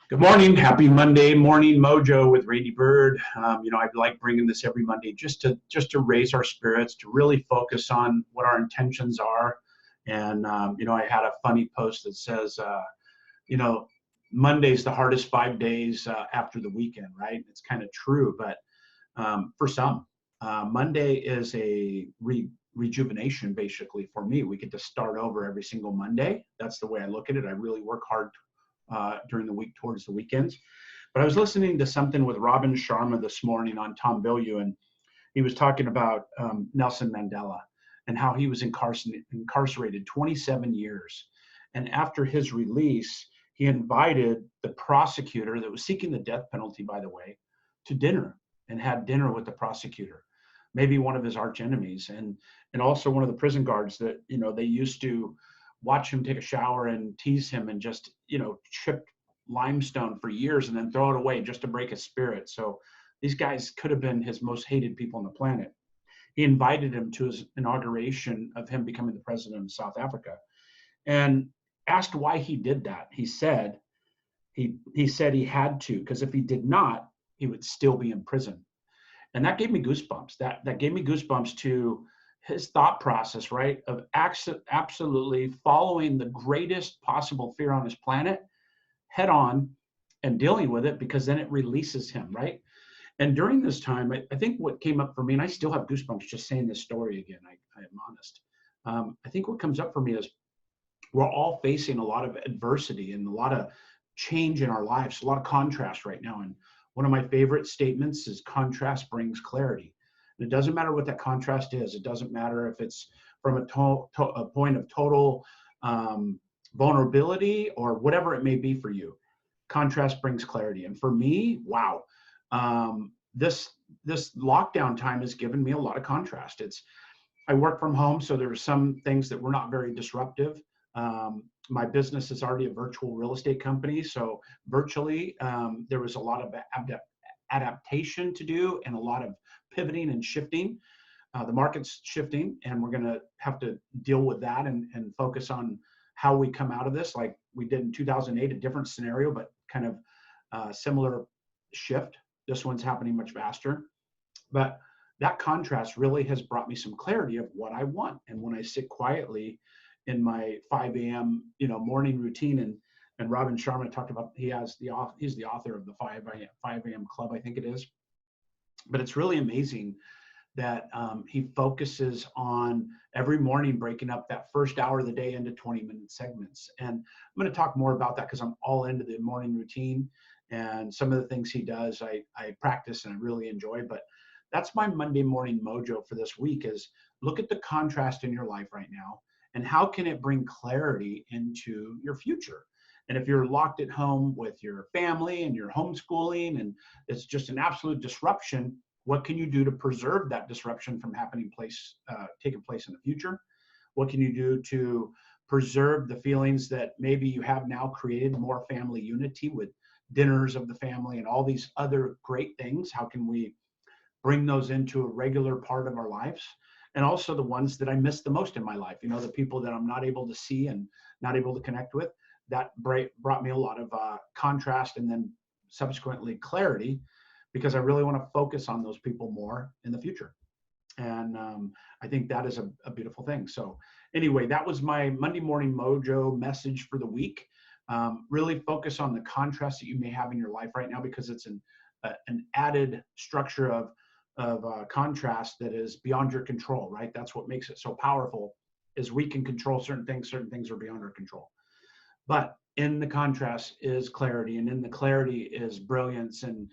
Good morning. Happy Monday morning, Mojo with Randy Byrd. I like bringing this every Monday just to raise our spirits, to really focus on what our intentions are. And I had a funny post that says, you know, Monday's the hardest 5 days after the weekend, right? It's kind of true, but for some, Monday is a rejuvenation basically for me. We get to start over every single Monday. That's the way I look at it. I really work hard during the week towards the weekends. But I was listening to something with Robin Sharma this morning on Tom Bilyeu, and he was talking about Nelson Mandela and how he was incarcerated 27 years. And after his release, he invited the prosecutor that was seeking the death penalty, by the way, to dinner, and had dinner with the prosecutor, maybe one of his arch enemies, and also one of the prison guards that they used to watch him take a shower and tease him and just chip limestone for years and then throw it away just to break his spirit. So these guys could have been his most hated people on the planet. He invited him to his inauguration of him becoming the president of South Africa, and asked why he did that. He said he had to, because if he did not, he would still be in prison. And that gave me goosebumps. That gave me goosebumps to his thought process, right? Of absolutely following the greatest possible fear on his planet head on and dealing with it, because then it releases him, right? And during this time, I think what came up for me, and I still have goosebumps just saying this story again, I am honest. I think what comes up for me is we're all facing a lot of adversity and a lot of change in our lives, a lot of contrast right now. And one of my favorite statements is contrast brings clarity. And it doesn't matter what that contrast is. It doesn't matter if it's from a point of total vulnerability or whatever it may be for you. Contrast brings clarity. And for me, wow, this lockdown time has given me a lot of contrast. I work from home, so there are some things that were not very disruptive. My business is already a virtual real estate company, so virtually there was a lot of adaptation to do and a lot of pivoting and shifting. The market's shifting, and we're going to have to deal with that and focus on how we come out of this, like we did in 2008, a different scenario, but kind of similar shift. This one's happening much faster. But that contrast really has brought me some clarity of what I want. And when I sit quietly in my 5 a.m. morning routine, and Robin Sharma talked about, he's the author of the 5 a.m. Club, I think it is. But it's really amazing that he focuses on every morning breaking up that first hour of the day into 20-minute segments. And I'm going to talk more about that because I'm all into the morning routine, and some of the things he does I practice and I really enjoy. But that's my Monday morning mojo for this week, is look at the contrast in your life right now and how can it bring clarity into your future. And if you're locked at home with your family and you're homeschooling and it's just an absolute disruption, what can you do to preserve that disruption from taking place in the future? What can you do to preserve the feelings that maybe you have now created more family unity with dinners of the family and all these other great things? How can we bring those into a regular part of our lives? And also the ones that I miss the most in my life, the people that I'm not able to see and not able to connect with. That brought me a lot of contrast and then subsequently clarity, because I really want to focus on those people more in the future. And I think that is a beautiful thing. So anyway, that was my Monday morning mojo message for the week. Really focus on the contrast that you may have in your life right now, because it's an added structure of contrast that is beyond your control, right? That's what makes it so powerful, is we can control certain things are beyond our control. But in the contrast is clarity, and in the clarity is brilliance and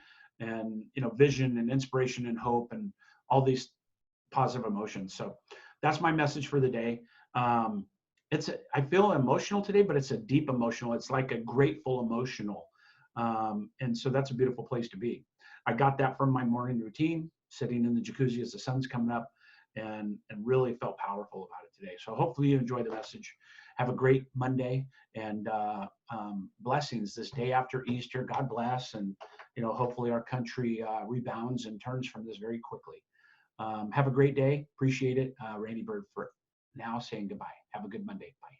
vision and inspiration and hope and all these positive emotions. So that's my message for the day. I feel emotional today, but it's a deep emotional. It's like a grateful emotional. And so that's a beautiful place to be. I got that from my morning routine, sitting in the jacuzzi as the sun's coming up, and really felt powerful about it today. So hopefully you enjoy the message. Have a great Monday, and blessings this day after Easter. God bless, and hopefully our country rebounds and turns from this very quickly. Have a great day. Appreciate it. Randy Byrd for now saying goodbye. Have a good Monday. Bye.